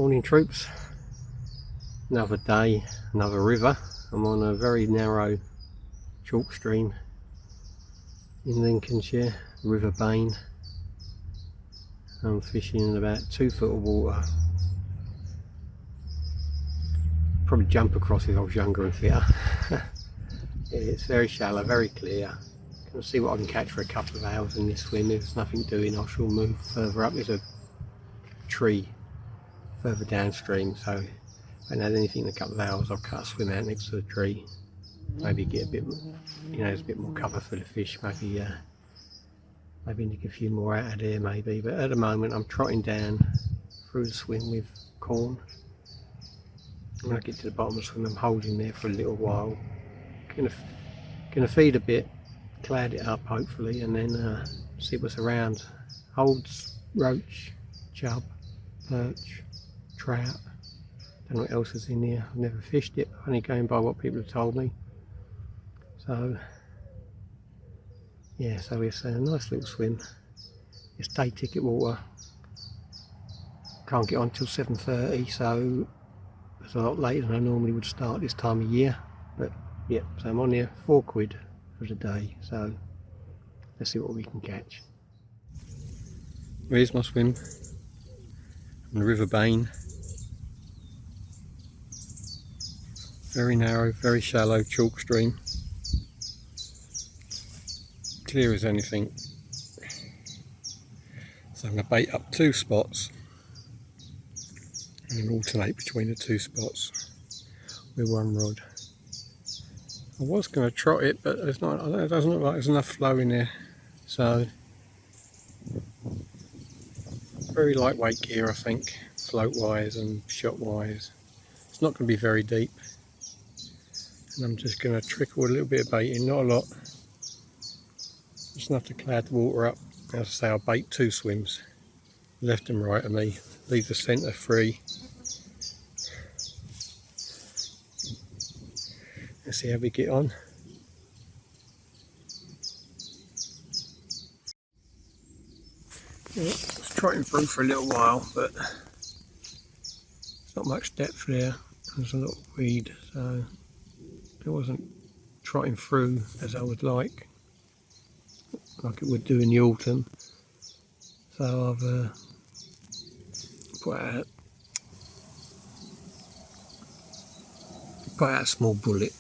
Morning troops, another day, another river. I'm on a very narrow chalk stream in Lincolnshire, River Bain. I'm fishing in about 2 foot of water. Probably jump across if I was younger and fitter. It's very shallow, very clear. Can see what I can catch for a couple of hours in this swim. If there's nothing doing, I shall move further up. There's a tree further downstream, so if I don't have anything in a couple of hours, I'll cut a swim out next to the tree. Maybe get a bit, there's a bit more cover for the fish. Maybe nick a few more out of there, maybe. But at the moment, I'm trotting down through the swim with corn. When I get to the bottom of the swim, I'm holding there for a little while. Gonna feed a bit, cloud it up hopefully, and then see what's around. Holds roach, chub, perch, trout. Don't know what else is in here. I've never fished it, only going by what people have told me. So yeah, so it's a nice little swim. It's day ticket water. Can't get on till 7:30, so it's a lot later than I normally would start this time of year. But yeah, so I'm on here, £4 for the day. So let's see what we can catch. Here's my swim on the River Bain. Very narrow, very shallow chalk stream. Clear as anything. So I'm going to bait up 2 spots and alternate between the 2 spots with 1 rod. I was going to trot it, but it's not. It doesn't look like there's enough flow in there. So very lightweight gear, I think, float wise and shot wise. It's not going to be very deep, and I'm just going to trickle a little bit of bait in, not a lot, just enough to cloud the water up. As I say, I'll bait 2 swims, left and right of me, leave the centre free. Let's see how we get on. Yeah, I was trotting through for a little while, but there's not much depth there. There's a lot of weed, so it wasn't trotting through as I would like it would do in the autumn. So I've put out a small bullet.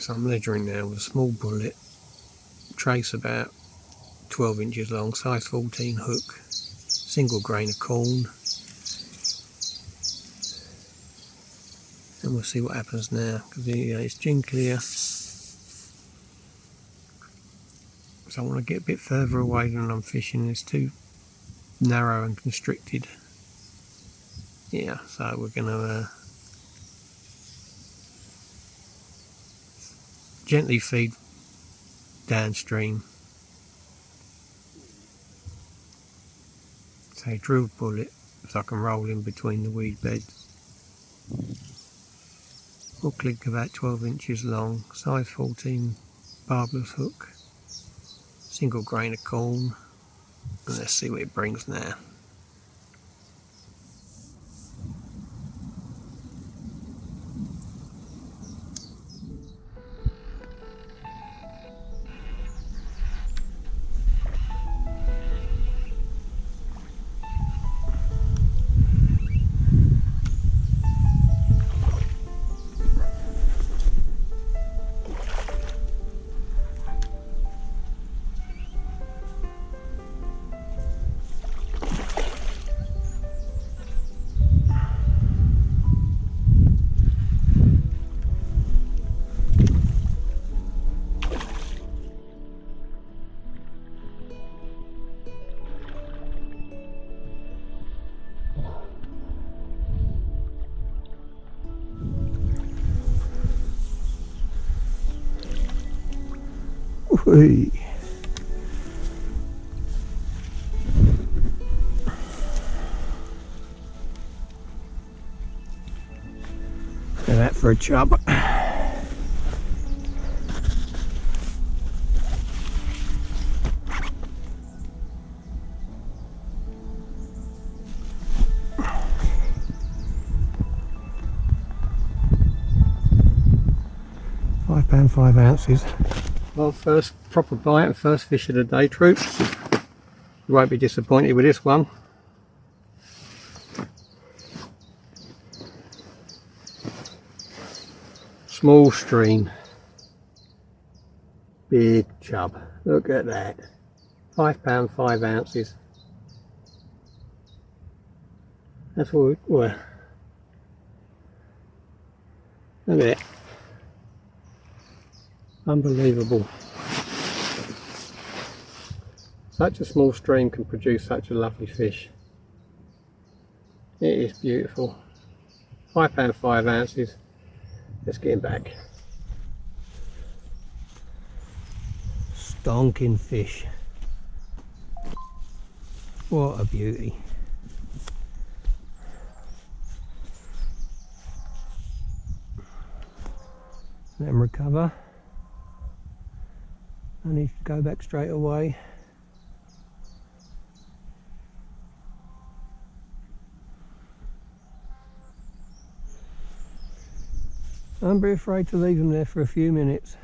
So I'm ledgering now with a small bullet, trace about 12 inches long, size 14 hook, single grain of corn, and we'll see what happens now, because it's gin clear. So I want to get a bit further away than I'm fishing. It's too narrow and constricted. Yeah, so we're going to gently feed downstream. So drill bullet so I can roll in between the weed beds. Hook link about 12 inches long, size 14 barbless hook, single grain of corn, and let's see what it brings now. Hey. And that for a chub. £5.5 oz. Well, first proper bite and first fish of the day, troops. You won't be disappointed with this one. Small stream. Big chub. Look at that. £5.5 oz. That's what we were. Look at it. Unbelievable. Such a small stream can produce such a lovely fish. It is beautiful. £5.5 oz. Let's get him back. Stonking fish. What a beauty. Let him recover. I need to go back straight away. Don't be afraid to leave them there for a few minutes.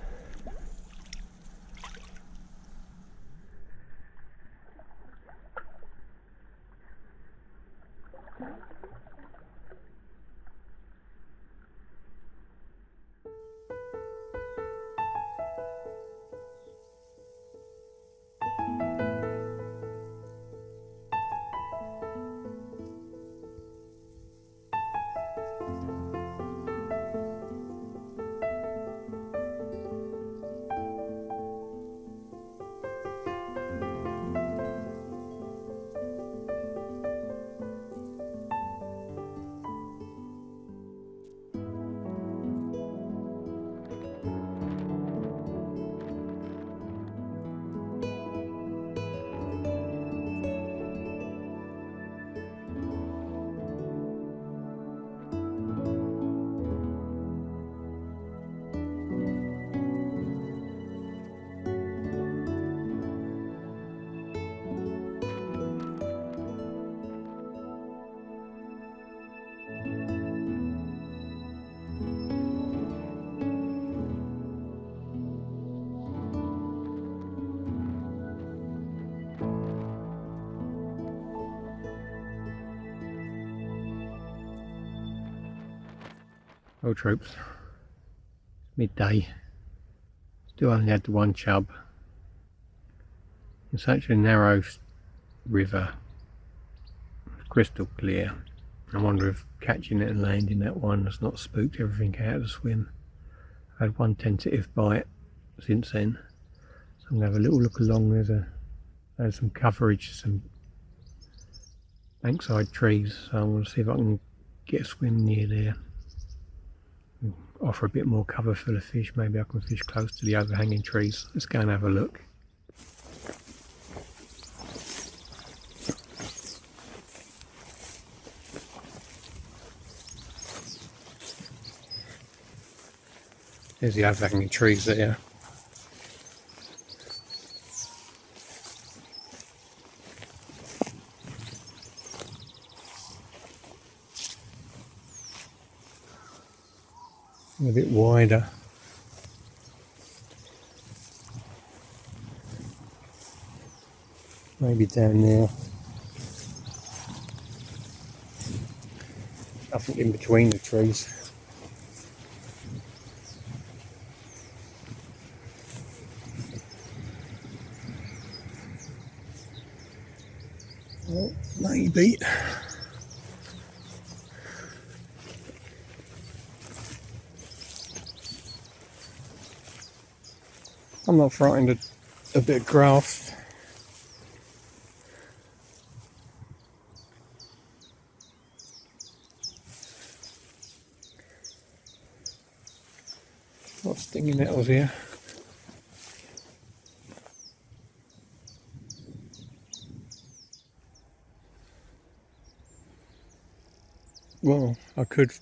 Well, troops, midday, still only had the one chub. It's such a narrow river, crystal clear. I wonder if catching it and landing that one has not spooked everything out of the swim. I've had one tentative bite since then, so I'm going to have a little look along. There's some coverage, some bankside trees, so I'm going to see if I can get a swim near there. Offer a bit more cover for the fish. Maybe I can fish close to the overhanging trees. Let's go and have a look. There's the overhanging trees there. A bit wider. Maybe down there. Nothing in between the trees. Well, maybe. I'm not frightened of a bit of grass. Lot of stinging nettles here. Well, I could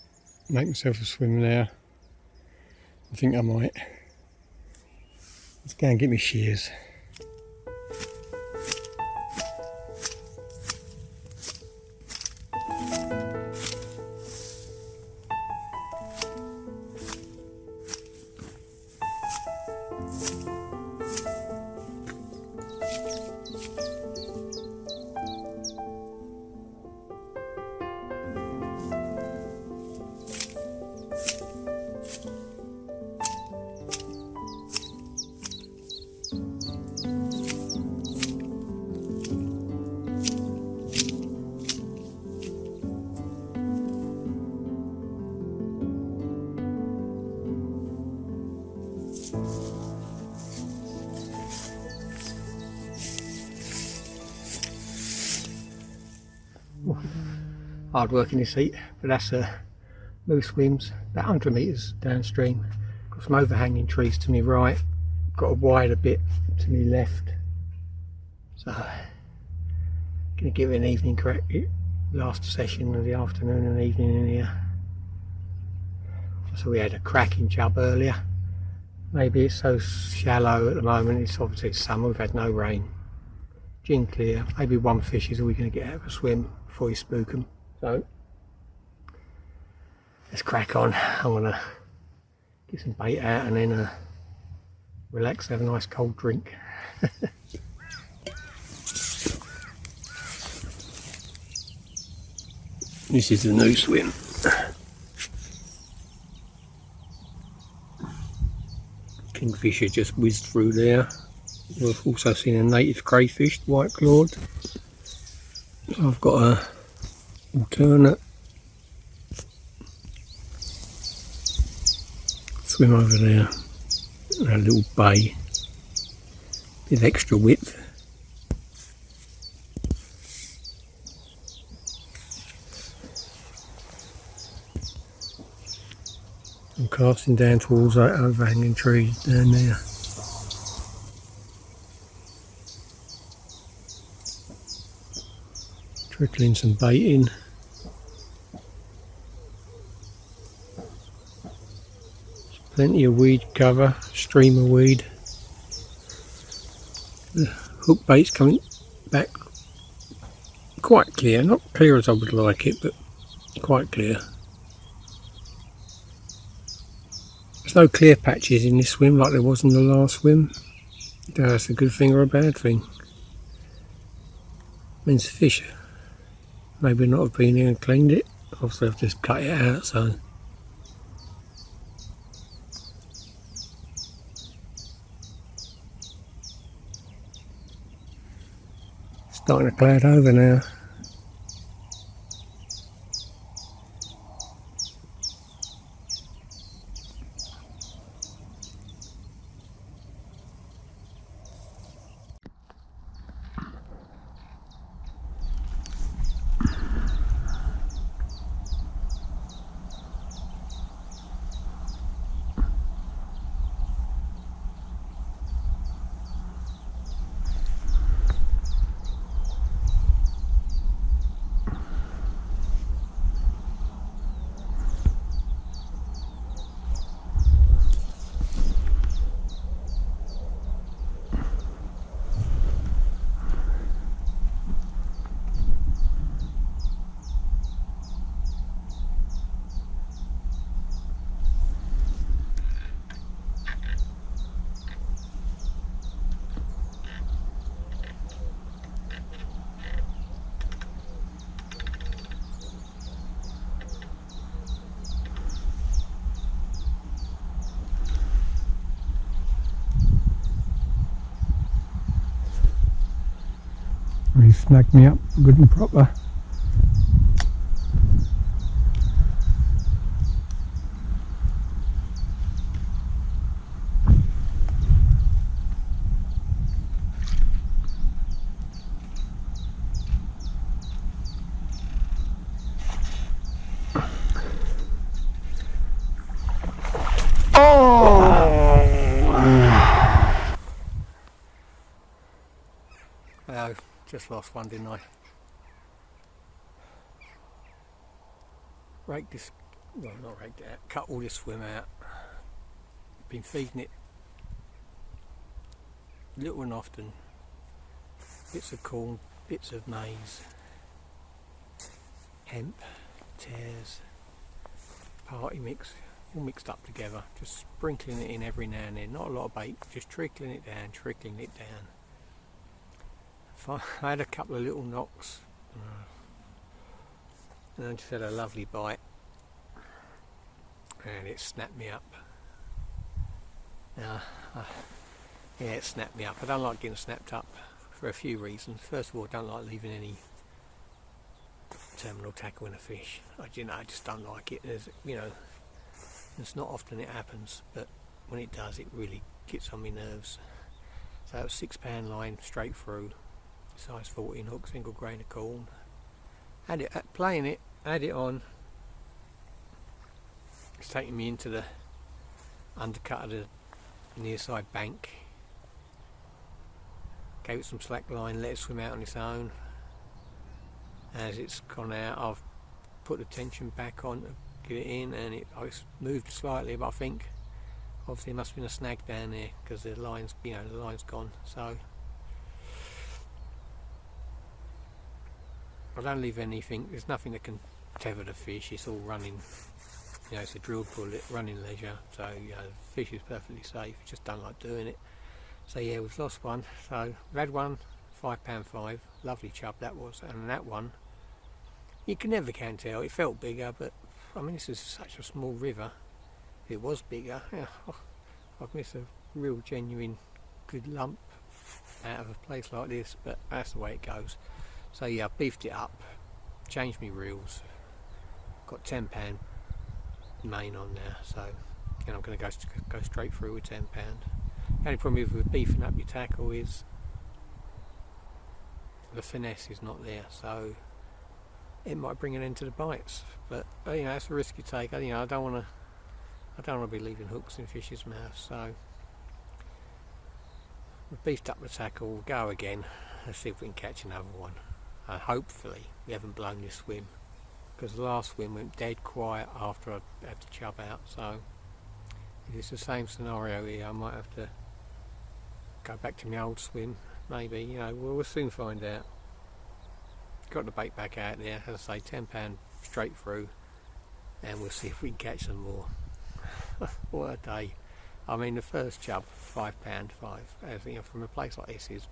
make myself a swim there. I think I might. Let's go and get me shears. hard work in this heat, but that's loose swims about 100 metres downstream. Got some overhanging trees to my right, got a wider bit to my left, so gonna give it an evening crack. Last session of the afternoon and evening in here. So we had a cracking chub earlier. Maybe it's so shallow at the moment, it's obviously summer, we've had no rain. Gin clear, maybe one fish is all we're going to get out of a swim before you spook them. So let's crack on. I'm going to get some bait out and then relax, have a nice cold drink. This is the new swim. Kingfisher just whizzed through there. We've also seen a native crayfish, white clawed. So I've got a alternate swim over there, a little bay with extra width. I'm casting down towards that overhanging tree down there. Trickling some bait in. There's plenty of weed cover, streamer weed. The hook bait's coming back quite clear, not clear as I would like it, but quite clear. There's no clear patches in this swim like there was in the last swim. That's a good thing or a bad thing. Means the fish maybe not have been here and cleaned it. Obviously I've just cut it out, so starting to cloud over now. He snagged me up good and proper. Oh, just lost one, didn't I? Raked this, well, not raked it out, cut all this swim out. Been feeding it little and often, bits of corn, bits of maize, hemp, tares, party mix, all mixed up together, just sprinkling it in every now and then, not a lot of bait, just trickling it down, trickling it down. I had a couple of little knocks and I just had a lovely bite and it snapped me up. Yeah, it snapped me up. I don't like getting snapped up for a few reasons. First of all, I don't like leaving any terminal tackle in a fish. I just don't like it. It's not often it happens, but when it does, it really gets on my nerves. So it was £6 line straight through, size 14 hook, single grain of corn. Had it playing it had it on. It's taking me into the undercut of the near side bank. Gave it some slack line, let it swim out on its own. As it's gone out, I've put the tension back on to get it in, and it's moved slightly, but I think obviously there must have been a snag down there because the line's, the line's gone. So I don't leave anything. There's nothing that can tether the fish. It's all running. It's a drill bullet, running leisure. So the fish is perfectly safe. Just don't like doing it. So yeah, we've lost one. So we've had one, £5.5, lovely chub that was, and that one, you can never tell. It felt bigger, but I mean, this is such a small river. If it was bigger, I've missed a real genuine good lump out of a place like this, but that's the way it goes. So yeah, I've beefed it up, changed my reels, got £10 main on now, so I'm going to go straight through with £10. The only problem with beefing up your tackle is the finesse is not there, so it might bring an end to the bites. But that's a risk you take. I don't want to be leaving hooks in fish's mouths. So we've beefed up the tackle. We'll go again. Let's see if we can catch another one. Hopefully we haven't blown this swim, because the last swim went dead quiet after I had the chub out. So if it's the same scenario here, I might have to go back to my old swim. Maybe, we'll soon find out. Got the bait back out there, as I say, £10 straight through, and we'll see if we can catch some more. What a day. I mean, the first chub, £5.5, from a place like this is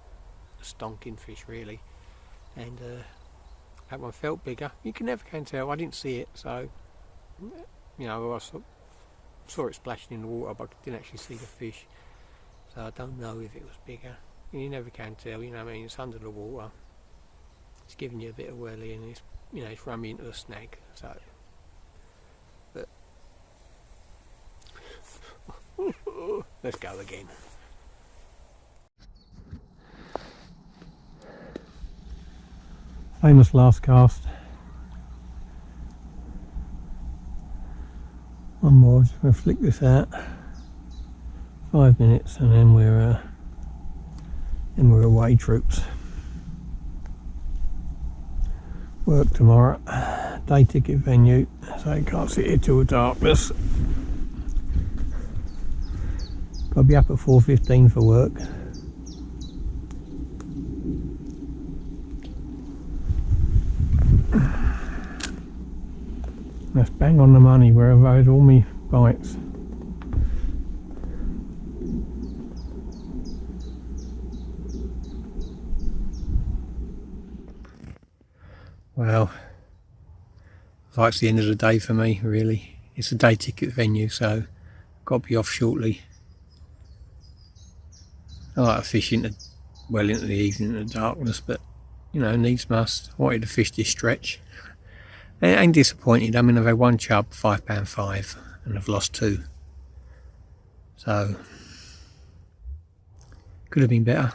a stonking fish really, and that one felt bigger. You can never tell. I didn't see it, so I saw it splashing in the water, but I didn't actually see the fish, so I don't know if it was bigger. You never can tell. It's under the water. It's giving you a bit of welly, and it's run me into the snag. So, but let's go again. Famous last cast. One more. Just going to flick this out. 5 minutes, and then we're away, troops. Work tomorrow, day ticket venue, so you can't sit here till darkness. Got to be up at 4:15 for work. That's bang on the money where I've had all my bites. Well, it's the end of the day for me, really. It's a day ticket venue, so I've got to be off shortly. I like to fish into the evening in the darkness, but needs must. I wanted to fish this stretch. I ain't disappointed. I mean, I've had one chub, £5.5, and I've lost 2. So could have been better.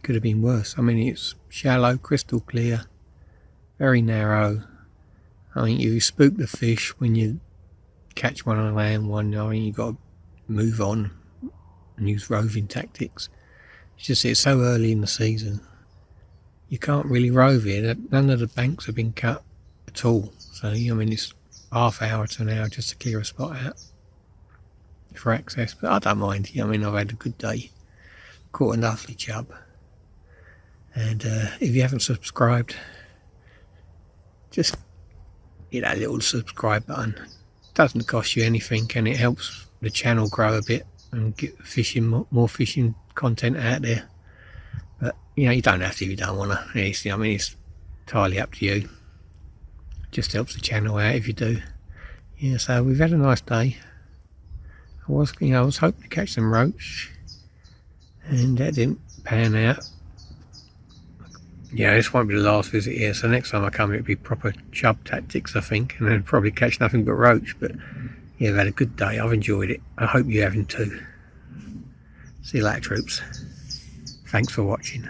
Could have been worse. I mean, it's shallow, crystal clear. Very narrow. I mean, you spook the fish when you catch one on land one. You've got to move on and use roving tactics. It's so early in the season. You can't really rove here. None of the banks have been cut at all. So, it's half hour to an hour just to clear a spot out for access. But I don't mind. I've had a good day. Caught a lovely chub. And if you haven't subscribed, just hit that little subscribe button. It doesn't cost you anything, and it helps the channel grow a bit and get more fishing content out there. But you don't have to if you don't want to. It's entirely up to you. It just helps the channel out if you do. Yeah, so we've had a nice day. I was hoping to catch some roach, and that didn't pan out. Yeah, this won't be the last visit here, so next time I come it'll be proper chub tactics, I think, and then probably catch nothing but roach. But yeah, I've had a good day. I've enjoyed it. I hope you haven't too. See you later, troops. Thanks for watching.